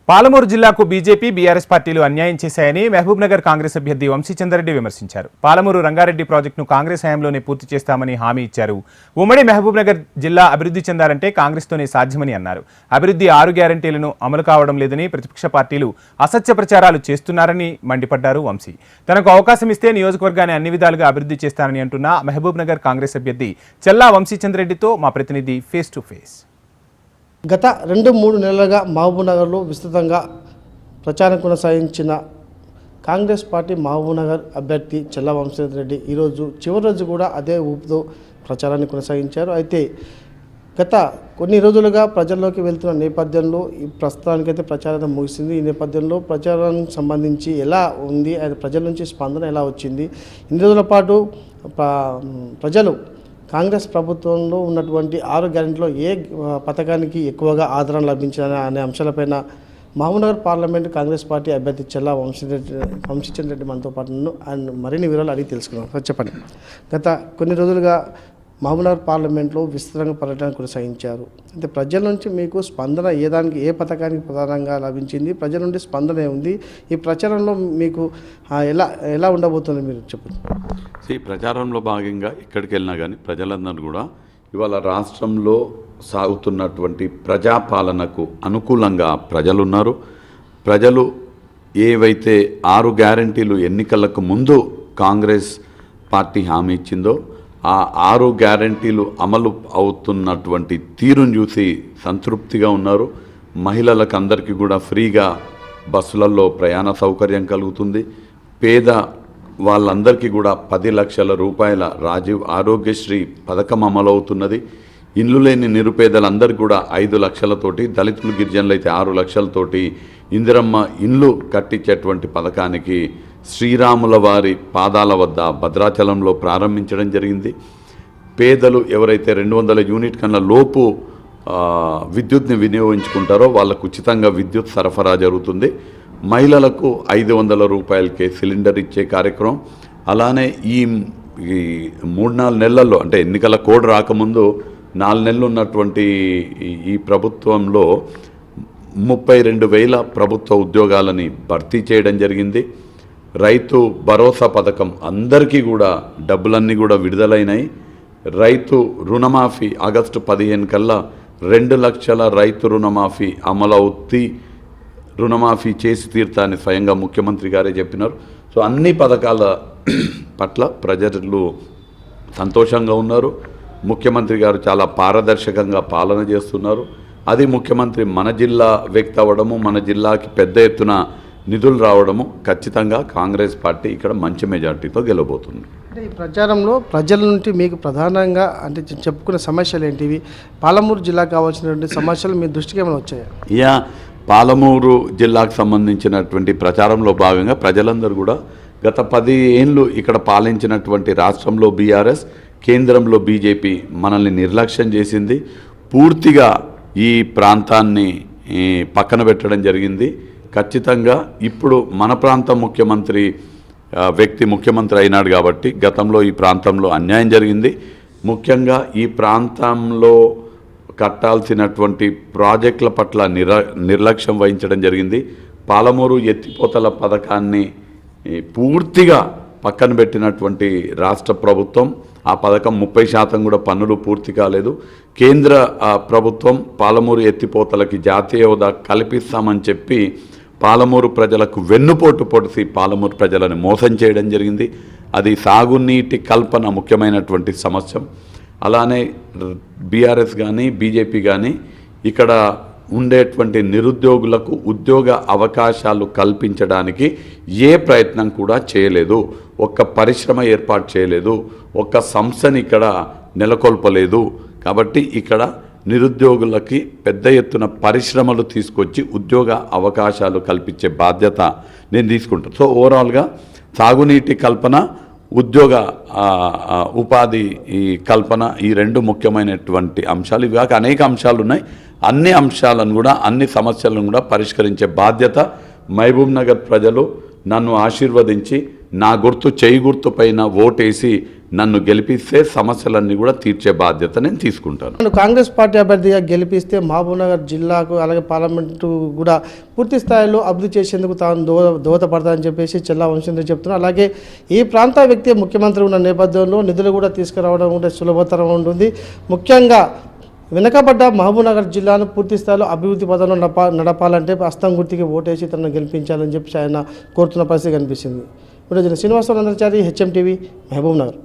పాలమూరు జిల్లాకు BJP BRS పార్టీలు అన్యాయం చేశాయని మహబూబ్నగర్ కాంగ్రెస్ అభ్యర్థి వంశీచంద్రరెడ్డి విమర్శించారు. పాలమూరు రంగారెడ్డి ప్రాజెక్టును కాంగ్రెస్ హయాంలోనే పూర్తి చేస్తామని హామీ ఇచ్చారు. ఉమ్మడి మహబూబ్నగర్ జిల్లా అభివృద్ధి చెందాలంటే కాంగ్రెస్తోనే సాధ్యమని అన్నారు. అభివృద్ధి 6 గ్యారంటీలను అమలు కావడం లేదని ప్రతిపక్ష పార్టీలు అసత్య ప్రచారాలు చేస్తున్నారని మండిపడ్డారు వంశీ. తనకు అవకాశం ఇస్తే నియోజకవర్గాన్ని అన్ని విధాలుగా అభివృద్ధి చేస్తానని అంటున్న మహబూబ్నగర్ కాంగ్రెస్ అభ్యర్థి చెల్లా వంశీచంద్రరెడ్డితో మా ప్రతినిధి ఫేస్ టు ఫేస్. గత 2-3 నెలలుగా మహబూబ్నగర్లో విస్తృతంగా ప్రచారం కొనసాగించిన కాంగ్రెస్ పార్టీ మహబూబ్నగర్ అభ్యర్థి చెల్లా వంశీచంద్రరెడ్డి ఈరోజు చివరి రోజు కూడా అదే ఊపుతో ప్రచారాన్ని కొనసాగించారు. అయితే గత కొన్ని రోజులుగా ప్రజల్లోకి వెళ్తున్న నేపథ్యంలో ఈ ప్రస్తుతానికైతే ప్రచారం ముగిసింది. ఈ నేపథ్యంలో ప్రచారానికి సంబంధించి ఎలా ఉంది, ప్రజల నుంచి స్పందన ఎలా వచ్చింది, ఇన్ని రోజుల పాటు ప్రజలు కాంగ్రెస్ ప్రభుత్వంలో ఉన్నటువంటి 6 గ్యారెంటీలో ఏ పథకానికి ఎక్కువగా ఆదరణ లభించాలని అనే అంశాలపైన మహబూబ్నగర్ పార్లమెంట్ కాంగ్రెస్ పార్టీ అభ్యర్థి చెల్లా వంశీచంద్రరెడ్డి మనతో పాటు ఆయన మరిన్ని వివరాలు అడిగి తెలుసుకున్నాం. సార్ చెప్పండి, గత కొన్ని రోజులుగా మహబూబ్నగర్ పార్లమెంట్లో విస్తృతంగా పర్యటన కొనసాగించారు. అయితే ప్రజల నుంచి మీకు స్పందన ఏ పథకానికి ప్రధానంగా లభించింది, ప్రజల నుండి స్పందన ఉంది, ఈ ప్రచారంలో మీకు ఎలా ఉండబోతుంది మీరు చెప్పండి. ఈ ప్రచారంలో భాగంగా ఎక్కడికి వెళ్ళినా కానీ ప్రజలందరూ కూడా ఇవాళ రాష్ట్రంలో సాగుతున్నటువంటి ప్రజాపాలనకు అనుకూలంగా ప్రజలున్నారు. ప్రజలు ఏవైతే 6 గ్యారంటీలు ఎన్నికలకు ముందు కాంగ్రెస్ పార్టీ హామీ ఇచ్చిందో ఆ 6 గ్యారంటీలు అమలు అవుతున్నటువంటి తీరును చూసి సంతృప్తిగా ఉన్నారు. మహిళలకు అందరికీ కూడా ఫ్రీగా బస్సులలో ప్రయాణ సౌకర్యం కలుగుతుంది. పేద వాళ్ళందరికీ కూడా 10 లక్షల రూపాయల రాజీవ్ ఆరోగ్యశ్రీ పథకం అమలవుతున్నది. ఇల్లు లేని నిరుపేదలందరికీ కూడా 5 లక్షలతోటి, దళితులు గిరిజనులు అయితే 6 లక్షలతోటి ఇందిరమ్మ ఇండ్లు కట్టించేటువంటి పథకానికి శ్రీరాముల వారి పాదాల వద్ద భద్రాచలంలో ప్రారంభించడం జరిగింది. పేదలు ఎవరైతే 200 యూనిట్ కన్నా లోపు విద్యుత్ని వినియోగించుకుంటారో వాళ్ళకు ఉచితంగా విద్యుత్ సరఫరా జరుగుతుంది. మహిళలకు 500 రూపాయలకే సిలిండర్ ఇచ్చే కార్యక్రమం. అలానే ఈ 3-4 నెలల్లో, అంటే ఎన్నికల కోడ్ రాకముందు 4 నెలలు ఉన్నటువంటి ఈ ప్రభుత్వంలో 32,000 ప్రభుత్వ ఉద్యోగాలని భర్తీ చేయడం జరిగింది. రైతు భరోసా పథకం అందరికీ కూడా డబ్బులన్నీ కూడా విడుదలైనాయి. రైతు రుణమాఫీ ఆగస్టు 15 కల్లా 2 లక్షల రైతు రుణమాఫీ అమలవుతీ, రుణమాఫీ చేసి తీర్తాన్ని స్వయంగా ముఖ్యమంత్రి గారే చెప్పినారు. సో అన్ని పథకాల పట్ల ప్రజలు సంతోషంగా ఉన్నారు. ముఖ్యమంత్రి గారు చాలా పారదర్శకంగా పాలన చేస్తున్నారు. అది ముఖ్యమంత్రి మన జిల్లా వ్యక్తి అవ్వడము, మన జిల్లాకి పెద్ద ఎత్తున నిధులు రావడము, ఖచ్చితంగా కాంగ్రెస్ పార్టీ ఇక్కడ మంచి మెజార్టీతో గెలవబోతుంది. అంటే ఈ ప్రచారంలో ప్రజల నుండి మీకు ప్రధానంగా అంటే చెప్పుకునే సమస్యలు ఏంటివి, పాలమూరు జిల్లాకు కావాల్సినటువంటి సమస్యలు మీ దృష్టికి ఏమైనా వచ్చాయా? పాలమూరు జిల్లాకు సంబంధించినటువంటి ప్రచారంలో భాగంగా ప్రజలందరూ కూడా గత 10 ఏళ్ళు ఇక్కడ పాలించినటువంటి రాష్ట్రంలో బీఆర్ఎస్, కేంద్రంలో బీజేపీ మనల్ని నిర్లక్ష్యం చేసింది. పూర్తిగా ఈ ప్రాంతాన్ని పక్కన పెట్టడం జరిగింది. ఖచ్చితంగా ఇప్పుడు మన ప్రాంతం ముఖ్యమంత్రి అయినాడు కాబట్టి గతంలో ఈ ప్రాంతంలో అన్యాయం జరిగింది. ముఖ్యంగా ఈ ప్రాంతంలో కట్టాల్సినటువంటి ప్రాజెక్టుల పట్ల నిర్లక్ష్యం వహించడం జరిగింది. పాలమూరు ఎత్తిపోతల పథకాన్ని పూర్తిగా పక్కన పెట్టినటువంటి రాష్ట్ర ప్రభుత్వం, ఆ పథకం 30% కూడా పన్నులు పూర్తి కాలేదు. కేంద్ర ప్రభుత్వం పాలమూరు ఎత్తిపోతలకి జాతీయ హోదా కల్పిస్తామని చెప్పి పాలమూరు ప్రజలకు వెన్నుపోటు పొడిసి పాలమూరు ప్రజలను మోసం చేయడం జరిగింది. అది సాగునీటి కల్పన ముఖ్యమైనటువంటి సమస్య. అలానే బీఆర్ఎస్ కానీ బీజేపీ కానీ ఇక్కడ ఉండేటువంటి నిరుద్యోగులకు ఉద్యోగ అవకాశాలు కల్పించడానికి ఏ ప్రయత్నం కూడా చేయలేదు. ఒక్క పరిశ్రమ ఏర్పాటు చేయలేదు, ఒక్క సంస్థని ఇక్కడ నెలకొల్పలేదు. కాబట్టి ఇక్కడ నిరుద్యోగులకి పెద్ద ఎత్తున పరిశ్రమలు తీసుకొచ్చి ఉద్యోగ అవకాశాలు కల్పించే బాధ్యత నేను తీసుకుంటాను. సో ఓవరాల్గా సాగునీటి కల్పన, ఉద్యోగ ఉపాధి ఈ కల్పన, ఈ 2 ముఖ్యమైనటువంటి అంశాలు. ఇవి కాక అనేక అంశాలు ఉన్నాయి. అన్ని అంశాలను కూడా, అన్ని సమస్యలను కూడా పరిష్కరించే బాధ్యత మహబూబ్నగర్ ప్రజలు నన్ను ఆశీర్వదించి నా గుర్తు చేయి గుర్తు పైన ఓటేసి నన్ను గెలిపిస్తే సమస్యలన్నీ కూడా తీర్చే బాధ్యత నేను తీసుకుంటాను. నన్ను కాంగ్రెస్ పార్టీ అభ్యర్థిగా గెలిపిస్తే మహబూబ్నగర్ జిల్లాకు అలాగే పార్లమెంటు కూడా పూర్తి స్థాయిలో అభివృద్ధి చేసేందుకు తాను దోహదపడతానని చెప్పేసి చెల్లా వంశీంద్ర చెప్తున్నారు. అలాగే ఈ ప్రాంత వ్యక్తి ముఖ్యమంత్రి ఉన్న నేపథ్యంలో నిధులు కూడా తీసుకురావడం కూడా సులభతరం ఉంటుంది. ముఖ్యంగా వెనుకబడ్డ మహబూబ్నగర్ జిల్లాను పూర్తి స్థాయిలో అభివృద్ధి పదంలో నడపాలంటే హస్తం గుర్తికి ఓటేసి తనను గెలిపించాలని చెప్పి ఆయన కోరుతున్న పరిస్థితి కనిపిస్తుంది. ఇప్పుడు శ్రీనివాసరావు నందచారి, హెచ్ఎం టీవీ, మహబూబ్నగర్.